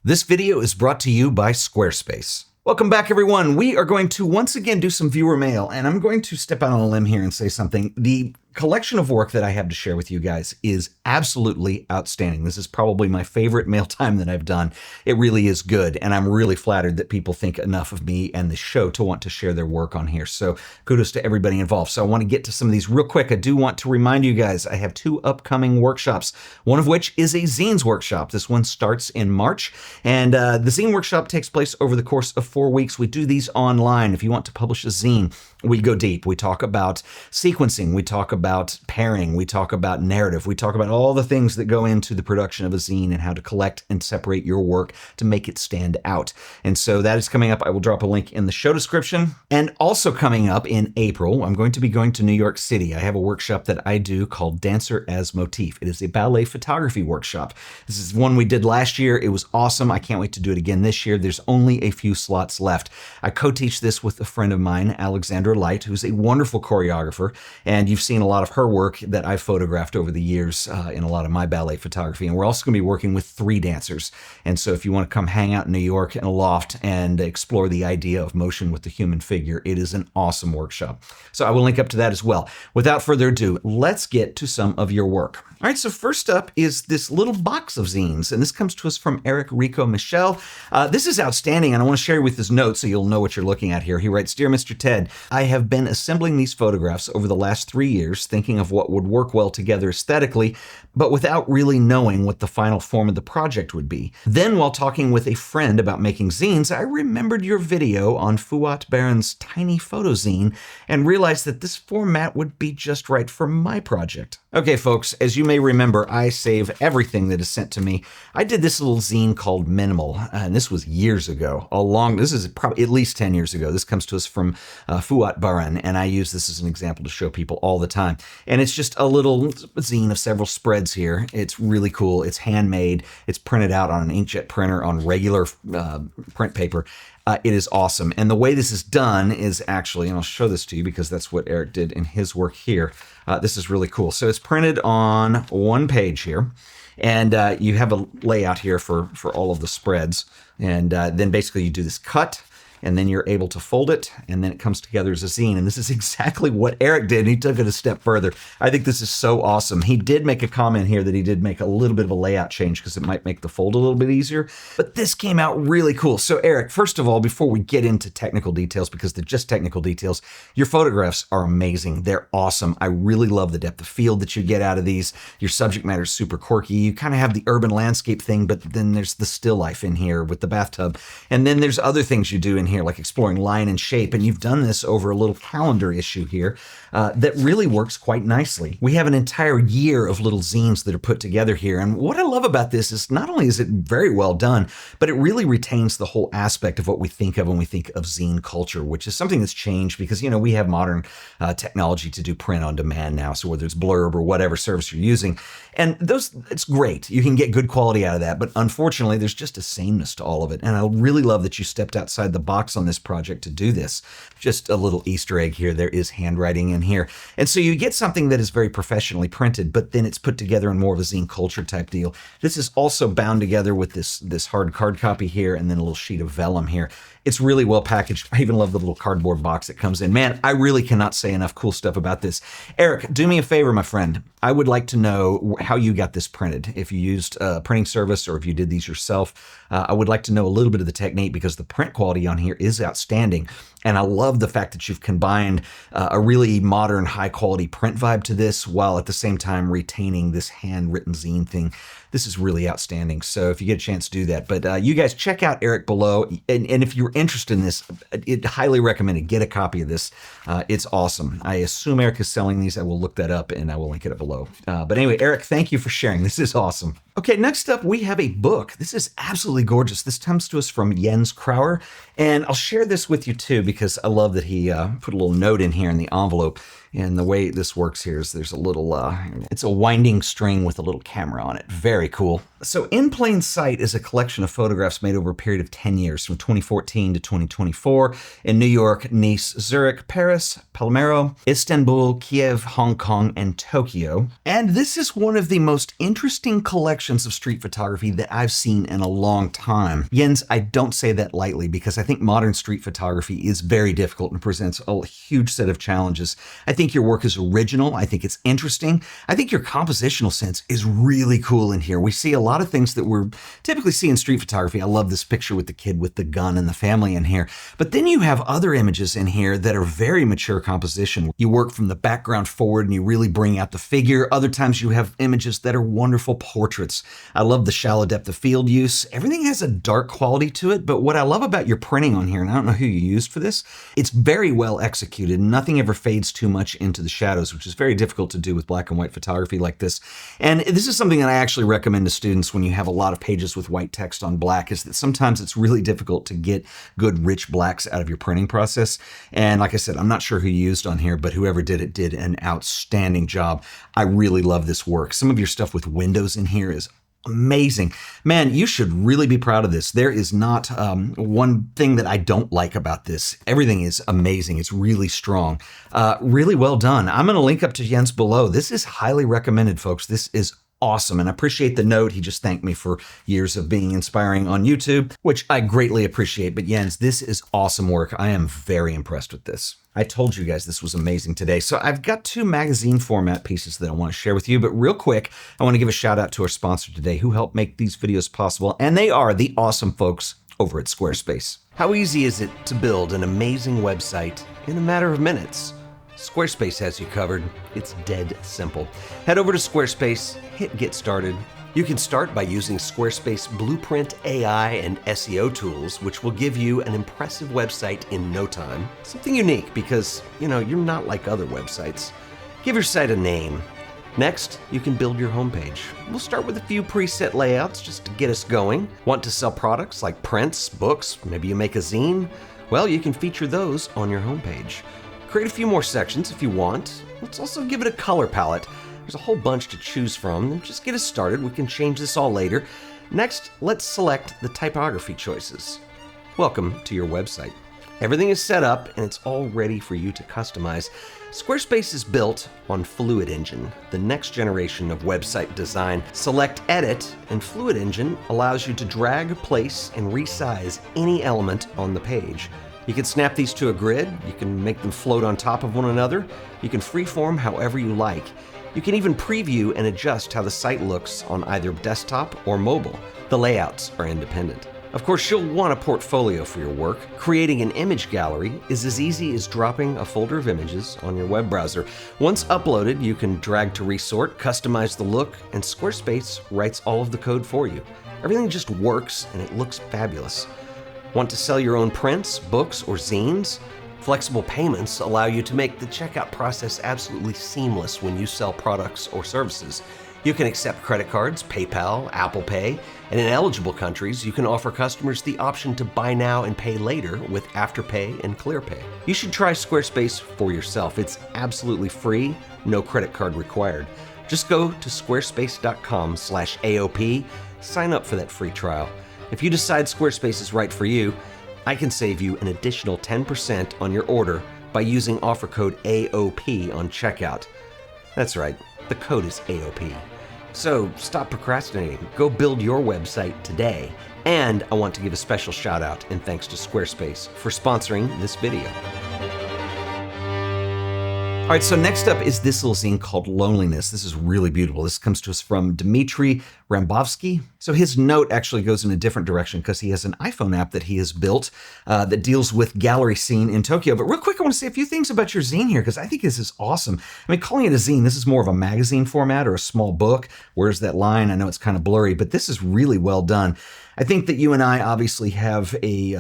This video is brought to you by Squarespace. Welcome back, everyone. We are going to once again do some viewer mail, and I'm going to step out on a limb here and say something. The collection of work that I have to share with you guys is absolutely outstanding. This is probably my favorite mail time that I've done. It really is good, and I'm really flattered that people think enough of me and the show to want to share their work on here. So kudos to everybody involved. So I want to get to some of these real quick. I do want to remind you guys, I have two upcoming workshops, one of which is a zines workshop. This one starts in March, and the zine workshop takes place over the course of 4 weeks. We do these online. If you want to publish a zine, we go deep. We talk about sequencing. We talk about pairing. We talk about narrative. We talk about all the things that go into the production of a zine and how to collect and separate your work to make it stand out. And so that is coming up. I will drop a link in the show description. And also coming up in April, I'm going to be going to New York City. I have a workshop that I do called Dancer as Motif. It is a ballet photography workshop. This is one we did last year. It was awesome. I can't wait to do it again this year. There's only a few slots left. I co-teach this with a friend of mine, Alexandra Light, who's a wonderful choreographer, and you've seen a lot of her work that I've photographed over the years in a lot of my ballet photography. And we're also going to be working with 3 dancers. And so if you want to come hang out in New York in a loft and explore the idea of motion with the human figure, it is an awesome workshop. So I will link up to that as well. Without further ado, let's get to some of your work. All right, so first up is this little box of zines, and this comes to us from Rico Michel. This is outstanding, and I want to share with his notes so you'll know what you're looking at here. He writes, "Dear Mr. Ted, I have been assembling these photographs over the last 3 years, thinking of what would work well together aesthetically, but without really knowing what the final form of the project would be. Then, while talking with a friend about making zines, I remembered your video on Fuat Baron's tiny photo zine and realized that this format would be just right for my project." Okay, folks, as you may remember, I save everything that is sent to me. I did this little zine called Minimal, and this was years ago. This is probably at least 10 years ago. This comes to us from Fuat Baron, and I use this as an example to show people all the time. And it's just a little zine of several spreads here. It's really cool. It's handmade. It's printed out on an inkjet printer on regular print paper. It is awesome. And the way this is done is actually, and I'll show this to you because that's what Eric did in his work here. This is really cool. So it's printed on one page here, and you have a layout here for all of the spreads. And then basically you do this cut, and then you're able to fold it, and then it comes together as a zine. And this is exactly what Eric did, and he took it a step further. I think this is so awesome. He did make a comment here that he did make a little bit of a layout change because it might make the fold a little bit easier, but this came out really cool. So Eric, first of all, before we get into technical details, because they're just technical details, your photographs are amazing. They're awesome. I really love the depth of field that you get out of these. Your subject matter is super quirky. You kind of have the urban landscape thing, but then there's the still life in here with the bathtub. And then there's other things you do in here, like exploring line and shape, and you've done this over a little calendar issue here that really works quite nicely. We have an entire year of little zines that are put together here, and what I love about this is not only is it very well done, but it really retains the whole aspect of what we think of when we think of zine culture, which is something that's changed because, you know, we have modern technology to do print on demand now, so whether it's Blurb or whatever service you're using, and it's great. You can get good quality out of that, but unfortunately, there's just a sameness to all of it, and I really love that you stepped outside the box on this project to do this. Just a little Easter egg here. There is handwriting in here. And so you get something that is very professionally printed, but then it's put together in more of a zine culture type deal. This is also bound together with this hard card copy here and then a little sheet of vellum here. It's really well packaged. I even love the little cardboard box that comes in. Man, I really cannot say enough cool stuff about this. Eric, do me a favor, my friend. I would like to know how you got this printed. If you used a printing service or if you did these yourself, I would like to know a little bit of the technique because the print quality on here is outstanding. And I love the fact that you've combined a really modern, high-quality print vibe to this while at the same time retaining this handwritten zine thing. This is really outstanding. So if you get a chance to do that. But you guys check out Eric below. And if you're interested in this, I'd highly recommend it. Get a copy of this. It's awesome. I assume Eric is selling these. I will look that up and I will link it up below. But anyway, Eric, thank you for sharing. This is awesome. Okay, next up, we have a book. This is absolutely gorgeous. This comes to us from Jens Krauer. And I'll share this with you too, because I love that he put a little note in here in the envelope. And the way this works here is there's a little, it's a winding string with a little camera on it. Very cool. So In Plain Sight is a collection of photographs made over a period of 10 years, from 2014 to 2024, in New York, Nice, Zurich, Paris, Palomero, Istanbul, Kiev, Hong Kong, and Tokyo. And this is one of the most interesting collections of street photography that I've seen in a long time. Jens, I don't say that lightly, because I think modern street photography is very difficult and presents a huge set of challenges. I think your work is original. I think it's interesting. I think your compositional sense is really cool in here. We see a lot of things that we're typically see in street photography. I love this picture with the kid with the gun and the family in here. But then you have other images in here that are very mature composition. You work from the background forward and you really bring out the figure. Other times you have images that are wonderful portraits. I love the shallow depth of field use. Everything has a dark quality to it, but what I love about your printing on here, and I don't know who you used for this, it's very well executed. Nothing ever fades too much into the shadows, which is very difficult to do with black and white photography like this. And this is something that I actually recommend to students when you have a lot of pages with white text on black, is that sometimes it's really difficult to get good rich blacks out of your printing process. And like I said, I'm not sure who you used on here, but whoever did it did an outstanding job. I really love this work. Some of your stuff with windows in here is amazing. Man, you should really be proud of this. There is not one thing that I don't like about this. Everything is amazing. It's really strong. Really well done. I'm going to link up to Jens below. This is highly recommended, folks. This is awesome. And I appreciate the note. He just thanked me for years of being inspiring on YouTube, which I greatly appreciate. But Jens, this is awesome work. I am very impressed with this. I told you guys this was amazing today. So I've got 2 magazine format pieces that I want to share with you. But real quick, I want to give a shout out to our sponsor today who helped make these videos possible. And they are the awesome folks over at Squarespace. How easy is it to build an amazing website in a matter of minutes? Squarespace has you covered. It's dead simple. Head over to Squarespace, hit get started. You can start by using Squarespace Blueprint AI and SEO tools, which will give you an impressive website in no time. Something unique because, you're not like other websites. Give your site a name. Next, you can build your homepage. We'll start with a few preset layouts just to get us going. Want to sell products like prints, books, maybe you make a zine? Well, you can feature those on your homepage. Create a few more sections if you want. Let's also give it a color palette. There's a whole bunch to choose from. Just get us started. We can change this all later. Next, let's select the typography choices. Welcome to your website. Everything is set up and it's all ready for you to customize. Squarespace is built on Fluid Engine, the next generation of website design. Select Edit, and Fluid Engine allows you to drag, place, and resize any element on the page. You can snap these to a grid, you can make them float on top of one another, you can freeform however you like. You can even preview and adjust how the site looks on either desktop or mobile. The layouts are independent. Of course, you'll want a portfolio for your work. Creating an image gallery is as easy as dropping a folder of images on your web browser. Once uploaded, you can drag to resort, customize the look, and Squarespace writes all of the code for you. Everything just works and it looks fabulous. Want to sell your own prints, books, or zines? Flexible payments allow you to make the checkout process absolutely seamless when you sell products or services. You can accept credit cards, PayPal, Apple Pay, and in eligible countries, you can offer customers the option to buy now and pay later with Afterpay and ClearPay. You should try Squarespace for yourself. It's absolutely free, no credit card required. Just go to squarespace.com/AOP, sign up for that free trial. If you decide Squarespace is right for you, I can save you an additional 10% on your order by using offer code AOP on checkout. That's right, the code is AOP. So stop procrastinating, go build your website today. And I want to give a special shout out and thanks to Squarespace for sponsoring this video. All right, so next up is this little zine called Loneliness. This is really beautiful. This comes to us from Dmitry Rambovskiy. So his note actually goes in a different direction because he has an iPhone app that he has built that deals with gallery scene in Tokyo. But real quick, I want to say a few things about your zine here because I think this is awesome. I mean, calling it a zine, this is more of a magazine format or a small book. Where's that line? I know it's kind of blurry, but this is really well done. I think that you and I obviously have a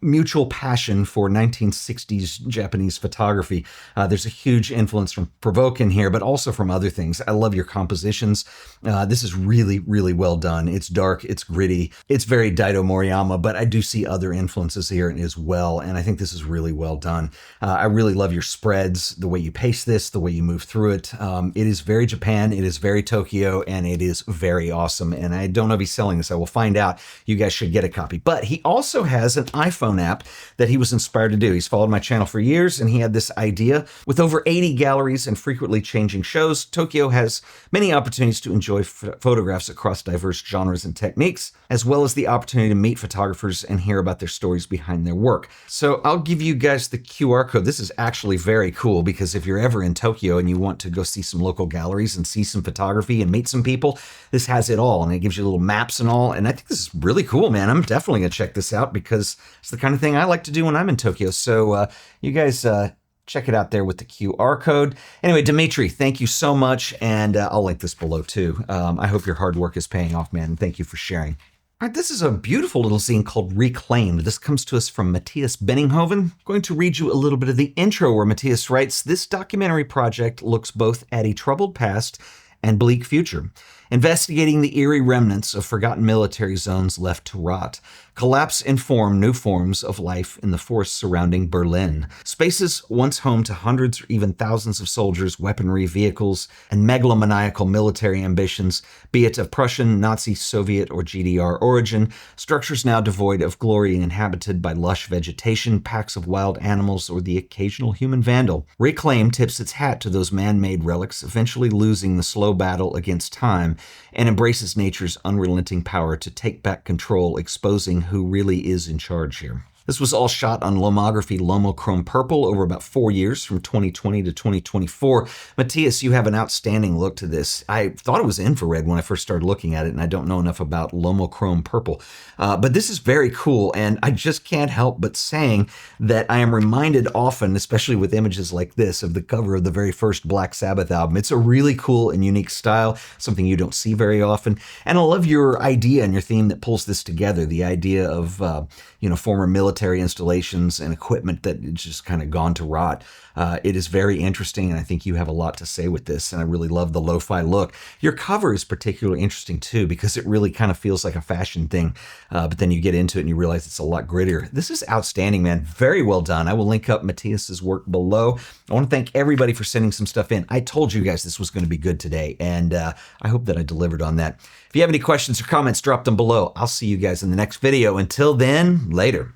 mutual passion for 1960s Japanese photography. There's a huge influence from Provoke in here, but also from other things. I love your compositions. This is really, really well done. It's dark, it's gritty, it's very Daido Moriyama, but I do see other influences here as well, and I think this is really well done. I really love your spreads, the way you pace this, the way you move through it. It is very Japan, it is very Tokyo, and it is very awesome, and I don't know if he's selling this. I will find out. You guys should get a copy. But he also has an iPhone app that he was inspired to do. He's followed my channel for years, and he had this idea. With over 80 galleries and frequently changing shows, Tokyo has many opportunities to enjoy photographs across diverse genres and techniques, as well as the opportunity to meet photographers and hear about their stories behind their work. So I'll give you guys the QR code. This is actually very cool, because if you're ever in Tokyo and you want to go see some local galleries and see some photography and meet some people, this has it all, and it gives you little maps and all, and I think this is really cool, man. I'm definitely gonna check this out, because it's the kind of thing I like to do when I'm in Tokyo. So you guys check it out there with the QR code. Anyway, Dmitry, thank you so much, and I'll link this below too. I hope your hard work is paying off, man, and thank you for sharing. All right, this is a beautiful little zine called Reclaimed. This comes to us from Mathias Benninghoven. I'm going to read you a little bit of the intro, where Matthias writes, "This documentary project looks both at a troubled past and bleak future, investigating the eerie remnants of forgotten military zones left to rot. Collapse inform new forms of life in the forests surrounding Berlin. Spaces once home to hundreds or even thousands of soldiers, weaponry, vehicles, and megalomaniacal military ambitions, be it of Prussian, Nazi, Soviet, or GDR origin, structures now devoid of glory and inhabited by lush vegetation, packs of wild animals, or the occasional human vandal. Reclaim tips its hat to those man-made relics, eventually losing the slow battle against time, and embraces nature's unrelenting power to take back control, exposing who really is in charge here." This was all shot on lomography Lomochrome Purple over about 4 years, from 2020 to 2024. Matthias, you have an outstanding look to this. I thought it was infrared when I first started looking at it, and I don't know enough about Lomochrome Purple. But this is very cool, and I just can't help but saying that I am reminded often, especially with images like this, of the cover of the very first Black Sabbath album. It's a really cool and unique style, something you don't see very often. And I love your idea and your theme that pulls this together, the idea of former military installations and equipment that is just kind of gone to rot. It is very interesting, and I think you have a lot to say with this, and I really love the lo-fi look. Your cover is particularly interesting too, because it really kind of feels like a fashion thing, but then you get into it and you realize it's a lot grittier. This is outstanding, man. Very well done. I will link up Matthias's work below. I want to thank everybody for sending some stuff in. I told you guys this was going to be good today, and I hope that I delivered on that. If you have any questions or comments, drop them below. I'll see you guys in the next video. Until then, later.